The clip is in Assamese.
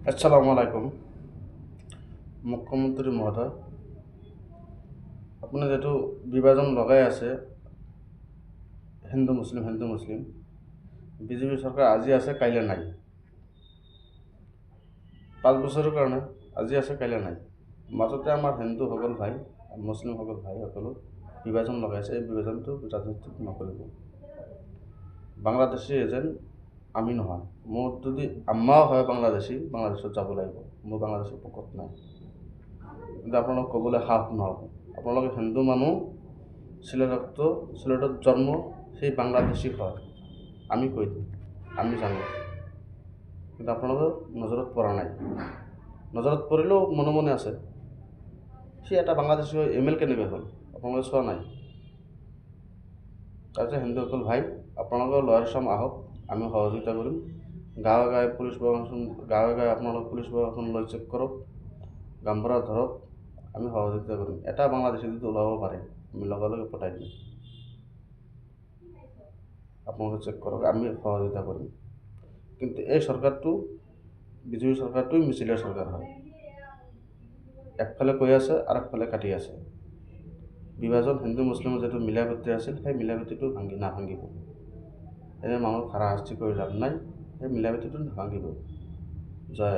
আসসালামু আলাইকুম মুখ্যমন্ত্ৰী মহোদয়, আপুনি যেহেতু বিভাজন লগাই আছে হিন্দু মুসলিম বিজেপি চৰকাৰ আজি আছে কাইলৈ নাই। 5 বছৰৰ কাৰণে আজি আছে কাইলৈ নাই। মাজতে আমাৰ হিন্দুসকল ভাই মুছলিমসকল ভাইসকলো বিভাজন লগাইছে। এই বিভাজনটো ৰাজনীতিত নকৰিব। বাংলাদেশী এজেণ্ট আমি নহয়। মোৰ যদি আম্মাও হয় বাংলাদেশত যাব লাগিব। মোৰ বাংলাদেশৰ পকত নাই, কিন্তু আপোনালোক ক'বলৈ সাহস নহ'ব। আপোনালোকে হিন্দু মানুহ, সিলেটত জন্ম, সেই বাংলাদেশী হয়। আমি কৈ দিম, আমি জানো, কিন্তু আপোনালোকৰ নজৰত পৰা নাই। নজৰত পৰিলেও মনে মনে আছে। সি এটা বাংলাদেশী হৈ ML কেনেকৈ হ'ল আপোনালোকে চোৱা নাই? তাৰপিছত হিন্দুসকল ভাই, আপোনালোকৰ লয়াৰ চাম আহক, আমি সহযোগিতা কৰিম। গাঁৱে গাঁৱে আপোনালোক পুলিচ প্ৰশাসন লৈ চেক কৰক, গামবুঢ়া ধৰক, আমি সহযোগিতা কৰিম। এটা বাংলাদেশী যদি ওলাব পাৰে আমি লগে লগে পঠাই দিম। আপোনালোকে চেক কৰক, আমি সহযোগিতা কৰিম। কিন্তু এই চৰকাৰটো বিজেপি চৰকাৰটোই মিছিলিয়া চৰকাৰ হয়। একফালে কৈ আছে আৰু একফালে কাটি আছে। বিভাজন হিন্দু মুছলিমৰ যিটো মিলা প্ৰীতি আছিল, সেই মিলা প্ৰীতিটো নাভাঙিব। এনে মানুহক হাৰাশাস্তি কৰি লাভ নাই, সেই মিলা প্ৰীতিটো নাভাঙিব। জয়